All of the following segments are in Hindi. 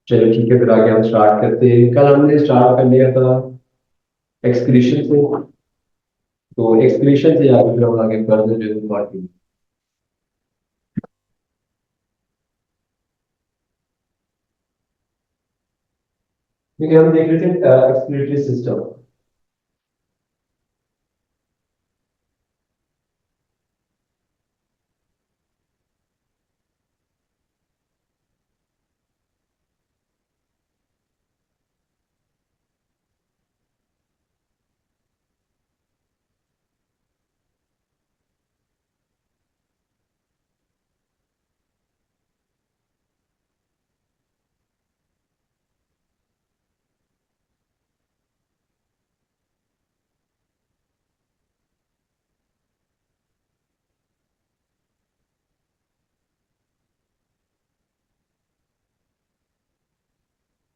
चलो ठीक है, फिर आगे हम स्टार्ट करते हैं। कल हमने स्टार्ट कर लिया था एक्सक्रीशन से। तो एक्सक्रीशन से आगे फिर हम आगे फर्दर जो है बात की। क्योंकि हम देख रहे थे एक्सक्रीटरी सिस्टम।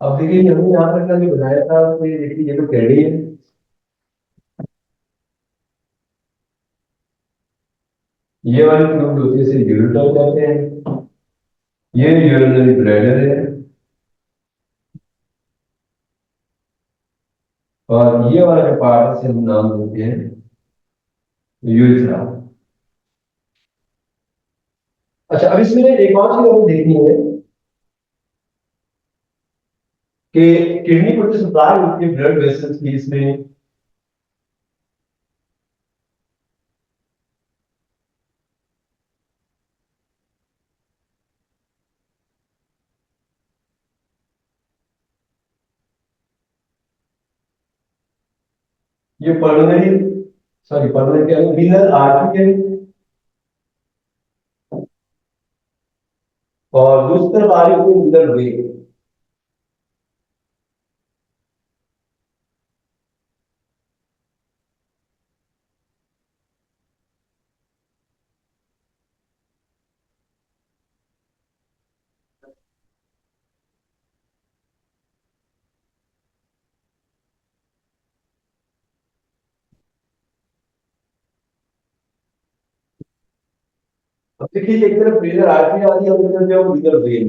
अब देखिए हमने यहाँ तक का जो बनाया था उसमें देखिए ये तो कैडी है। ये वाली ट्यूब होती है, इसे यूरेटर कहते हैं। ये यूरिनरी ब्लैडर है। और ये वाला जो पार्ट है इसे हम नाम देते हैं यूरेथ्रा। अच्छा, अब इसमें एक और चीज हमें देखनी है कि किडनी को जो सप्लाई होती है ब्लड वेसल्स की, इसमें ये पल्मोनरी, सॉरी पल्मोनरी क्या है, वीनल आर्टरी है। और दूसरी तरफ आ रही होती है वीनल वेन। अब देखिए एक तरफ रीनल आर्टरी आ रही है और एक तरफ जो है वो रीनल वेन।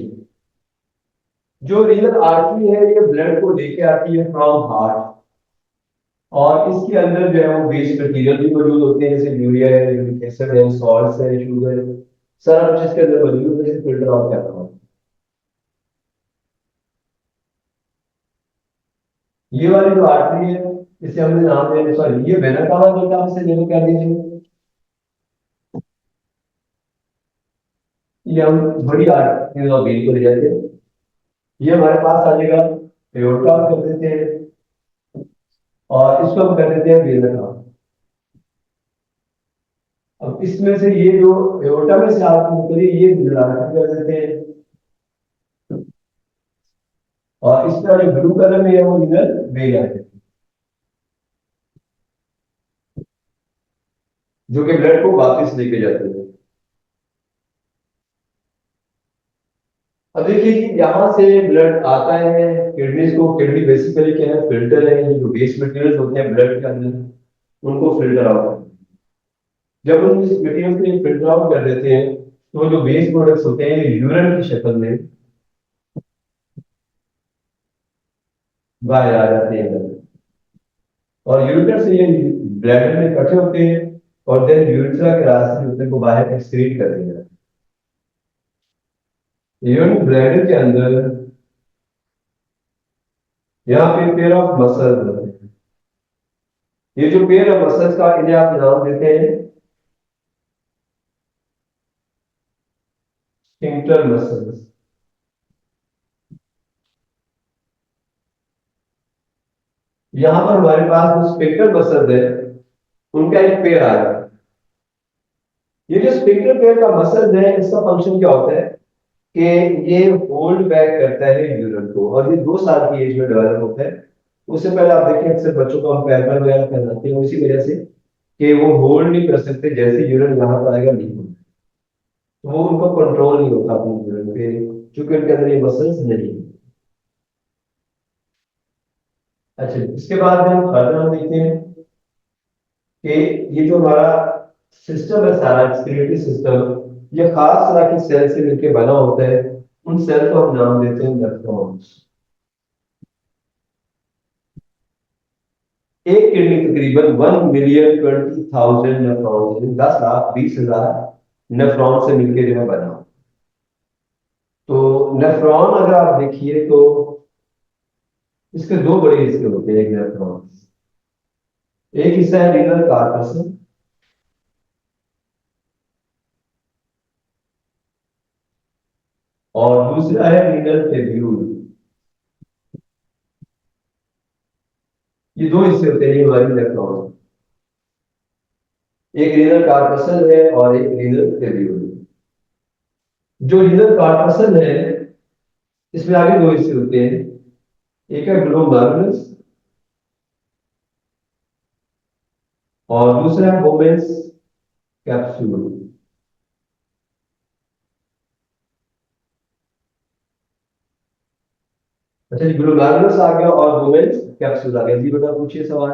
जो रीनल आर्टरी है ये ब्लड को लेके आती है फ्रॉम हार्ट। और इसके अंदर जो है वो वेस्ट मटेरियल भी मौजूद होते हैं, जैसे यूरिया है, यूरिक एसिड है, सॉल्ट है, शुगर है। सारा कुछ इसके अंदर मौजूद है, फिल्टर आउट करना होता है। ये वाली जो आर्टरी है इसे हमने नाम दिया, सॉरी ये वेना कहा बोलता है, आप इसे लेना कह दीजिए। ये हम बड़ी आर्टरी और वेन को ले जाते हैं। ये हमारे पास आ जाएगा, एओर्टा कर देते हैं और इसको हम कर देते हैं वेना का। अब इसमें से ये जो एओर्टा में से आर्टरी निकली ये कर देते हैं। और इसका जो ब्लू कलर में है वो इधर वेन है, जो कि ब्लड को वापस लेके जाते हैं। अब देखिए कि यहाँ से ब्लड आता है किडनीज को। किडनी बेसिकली क्या है, फिल्टर है। ये जो वेस्ट मटेरियल होते हैं ब्लड के अंदर उनको फिल्टर आउट, जब हम इस मटेरियल को फिल्टर आउट कर देते हैं तो जो वेस्ट प्रोडक्ट्स होते हैं यूरिन की शक्ल में बाहर आ जाते हैं अंदर। और यूरिटर से ये ब्लैडर में इकट्ठे होते हैं और देन यूरिथ्रा के रास्ते से उनको बाहर एक्सक्रीट कर दिया जाता है। यूरिन ब्लैडर के अंदर यहाँ पे पेयर ऑफ मसल्स होते हैं। ये जो पेयर ऑफ मसल्स का इन्हें आप नाम देते हैं स्फिंक्टर मसल्स। यहाँ पर हमारे पास जो स्फिंक्टर मसल्स है उनका एक पेयर आ रहा है। ये जो स्फिंक्टर पेयर का मसल है इसका फंक्शन क्या होता है कि ये होल्ड बैक करता है यूरिन को, और ये 2 साल की एज में डेवलप होता है। उससे पहले आप देखें अक्सर बच्चों को हम पैम्पर वगैरह पहनाते हैं उसी वजह से कि वो होल्ड नहीं कर सकते, जैसे यूरिन यहाँ पर आएगा नहीं होता, तो वो उनको कंट्रोल नहीं होता अपने यूरिन पे, क्योंकि उनके अंदर ये मसल्स नहीं है। अच्छा, इसके बाद में हम फर्दर हम देखते हैं कि ये जो हमारा सिस्टम है सारा एक्सक्रीटरी सिस्टम, ये खास तरह की सेल से मिलकर बना होता है। उन सेल को हम नाम देते हैं नेफ्रॉन्स। एक किडनी तकरीबन 1,20,000 नेफ्रॉन, 10,20,000 नेफ्रॉन से मिलकर जो है बना। तो नेफ्रॉन अगर आप देखिए तो इसके दो बड़े हिस्से होते हैं एक नेफ्रॉन। एक हिस्सा है रीनल कार्पस, और दूसरा है रीनल ट्यूब्यूल। ये दो हिस्से होते हैं ये हमारी नेफ्रॉन। एक रीनल कार्पसल है और एक रीनल ट्यूब्यूल। जो रीनल कार्पसल है इसमें आगे दो हिस्से होते हैं, एक है ग्लोमेरुलस और दूसरा है बोवेंस कैप्सूल। अच्छा जी, ग्लोमेरुलस आ गया और बोवेंस कैप्सूल आ गया। जी बेटा पूछिए सवाल।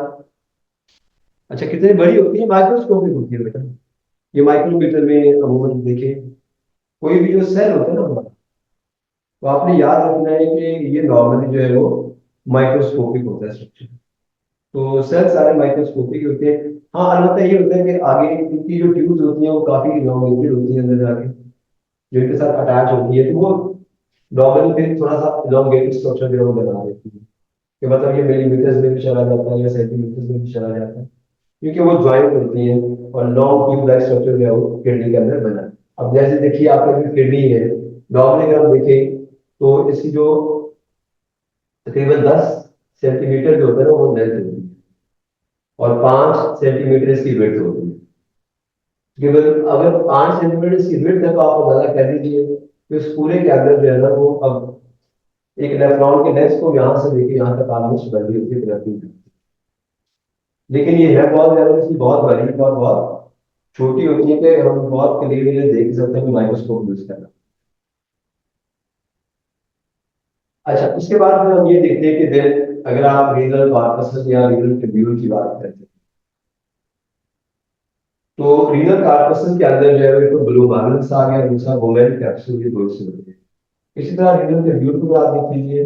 अच्छा, कितनी बड़ी होती है? माइक्रोस्कोपिक होती है बेटा। ये माइक्रोमीटर में अमूमन देखिए, कोई भी जो सेल होता है ना हमारा, तो आपने याद रखना है कि ये नॉर्मली जो है वो माइक्रोस्कोपिक होता है स्ट्रक्चर। तो सेल सारे माइक्रोस्कोपिक होते हैं। हाँ, अलबत्ता ये होता है कि आगे इनकी जो ट्यूब्स होती हैं वो काफी इलोंगेटेड होती है अंदर जाके, जो इनके साथ अटैच होती है, तो वो नॉर्मली फिर थोड़ा सा इलोंगेटेड स्ट्रक्चर जो है वो बना देती है। कि मतलब ये मिलीमीटर्स में भी चला जाता है या सेंटीमीटर्स में भी चला जाता है, क्योंकि वो ज्वाइंट होती हैं। और लॉन्ग ट्यूब लाइक स्ट्रक्चर जो है वो किडनी के अंदर बना है। अब जैसे देखिए आपका जो किडनी है, नॉर्मली अगर हम देखें तो इसकी जो तकरीबन 10 सेंटीमीटर जो होता है ना वो लेंथ होती है, और 5 सेंटीमीटर इसकी विड्थ होती है। केवल अगर 5 सेंटीमीटर इसकी विड्थ है तो आप अंदाजा कर लीजिए कि उस पूरे के अंदर जो है ना वो अब एक इलेक्ट्रॉन के लेंस को यहाँ से लेके यहाँ तक ऑलमोस्ट बंदी होती है। लेकिन ये है बहुत ज्यादा, इसकी बहुत बारीक और बहुत छोटी होती है कि हम बहुत क्लियरली देख सकते हैं माइक्रोस्कोप यूज करना। अच्छा, उसके बाद फिर हम ये देखते हैं कि देन अगर आप रीनल कॉर्पस या रीनल ट्यूब्यूल की बात करते हैं, तो रीनल कॉर्पस के अंदर जो है वो एक तो ब्लूबार्नस आ गया, दूसरा वोमेन कैप्सूल की दो हिस्से होते हैं। इसी तरह रीनल ट्यूब्यूल को आप देख लीजिए,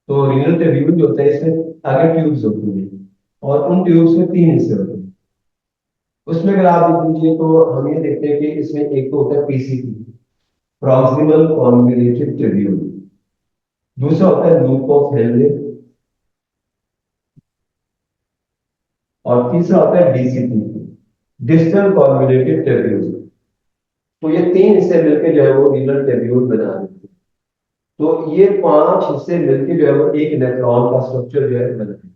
तो रीनल ट्यूब्यूल जो होता है इसमें आगे ट्यूब्स होती हैं, और उन ट्यूब्स में तीन हिस्से होते हैं। उसमें अगर आप देख लीजिए तो हम ये देखते हैं कि इसमें एक तो होता है पीसीपी, प्रॉक्सिमल कॉन्वोल्यूटेड ट्यूब्यूल। दूसरा होता है लूप ऑफ हेनरी, और तीसरा होता है डीसीपी, डिस्टल कॉन्वोल्यूटेड ट्यूब्यूल। तो ये तीन हिस्से मिलकर जो है वो रीनल ट्यूब्यूल बना देते हैं। तो ये पांच हिस्से मिलकर जो है वो एक नेफ्रॉन का स्ट्रक्चर जो है बना है।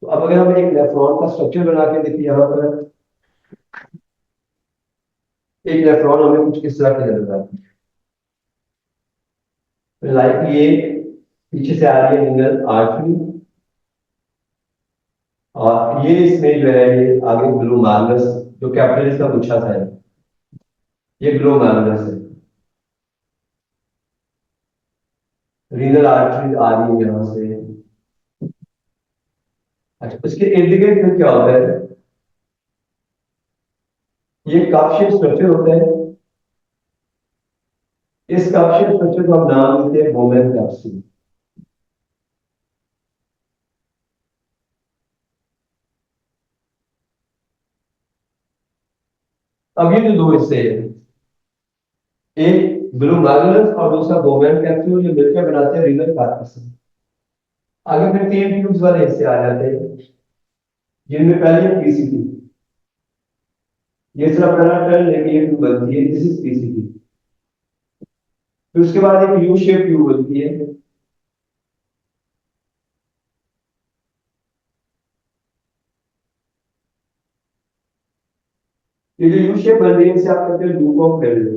तो अब अगर हम एक नेफ्रॉन का स्ट्रक्चर बना के देखिए यहाँ पर, एक नेफ्रॉन हमें कुछ इस तरह की नजर आती है, लाइक ये पीछे से आ रही है रीनल आर्टरी, और ये इसमें जो है ये आगे ग्लोमेरुलस, जो कैपिलरीज का पूछा था, ये ग्लोमेरुलस है। रीनल आर्टरी आ रही है यहाँ से। अच्छा, उसके इर्द गिर्द फिर क्या होता है? ये कप शेप स्ट्रक्चर होता है। इस कप शेप स्ट्रक्चर को हम नाम देते हैं बोमेन कैप्सूल। अब ये जो दो हिस्से हैं, एक ग्लोमेरुलस और दूसरा बोमेन कैप्सूल, ये मिलकर बनाते हैं रीनल कार्पस। आगे फिर तीन ट्यूब्स वाले हिस्से आ जाते हैं, जिनमें पहले पीसीपी, ये सिर्फ पहला टर्न लेके ये ट्यूब बनती है, दिस इज पीसीपी। फिर उसके बाद एक यू शेप ट्यूब बनती है। ये जो यू शेप बन रही है इसे आप कहते हैं लूप ऑफ हेनरी।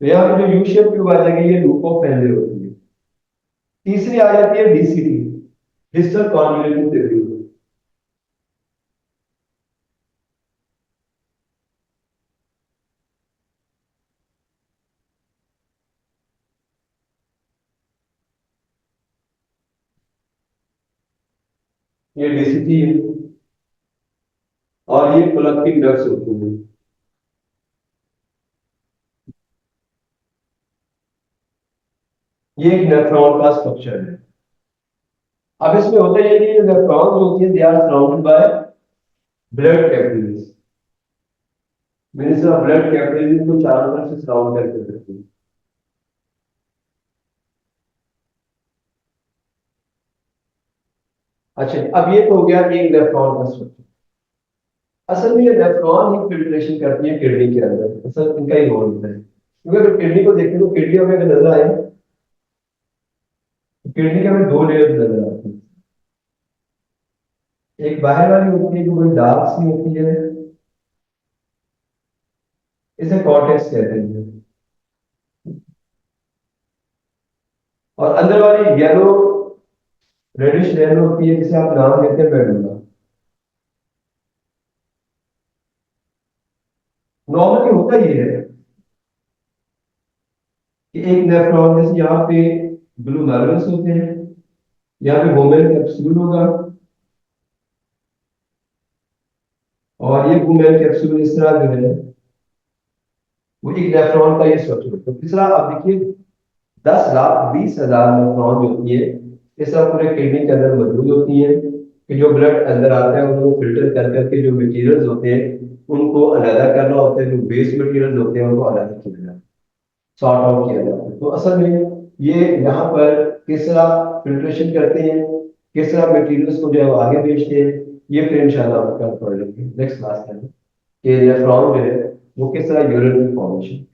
तो यहाँ पे जो यू शेप ट्यूब आ जाएगी ये लूप ऑफ हेनरी होती है। तीसरी आ जाती है डीसीटी, डिस्टल कॉन्वोल्यूटेड ट्यूब। ये डीसीटी है और ये कलेक्टिंग ड्रग्स होती हैं। ये एक नेफ्रॉन का स्ट्रक्चर है। अब इसमें होता है कि नेफ्रॉन जो होती है they are surrounded by blood capillaries. Means blood capillaries को चारों तरफ से सराउंड करके रखती है। अच्छा, अब ये तो हो गया एक नेफ्रॉन का स्ट्रक्चर। असल में ये नेफ्रॉन ही फिल्ट्रेशन करती है किडनी के अंदर, असल इनका ही रोल होता है। क्योंकि अगर किडनी को देखें तो किडनी हमें अगर नजर आए तो किडनी के हमें दो लेयर नजर आती है। एक बाहर वाली होती है जो बड़ी डार्क सी होती है, इसे कॉर्टेक्स कहते हैं। और अंदर वाली येलो रेडिश लेयर होती है जिसे आप नाम देते हैं मेडुला। नॉर्मली होता ही है कि एक नेफ्रॉन जैसे यहाँ पे ग्लोमेरुलस होते हैं, यहाँ पे वोमेन कैप्सूल होगा और ये वोमेन कैप्सूल इस तरह जो है वो एक नेफ्रॉन का ये स्ट्रक्चर होता है। तीसरा आप देखिए 10,20,000 नेफ्रॉन जो होती है ये सब पूरे किडनी के अंदर मौजूद होती है कि जो ब्लड अंदर आता है उनको फिल्टर कर करके जो मटेरियल्स होते हैं उनको अलग करना होता है, जो वेस्ट मटेरियल्स होते हैं उनको अलग किया जाता है, सॉर्ट आउट किया जाता है। तो असल में ये यहाँ पर किस तरह फिल्ट्रेशन करते हैं, किस तरह मटेरियल्स को जो है वो आगे भेजते हैं, ये फिर इंशाल्लाह हम कल पढ़ लेंगे नेक्स्ट क्लास में कि नेफ्रॉन जो है वो किस तरह यूरिन की फॉर्मेशन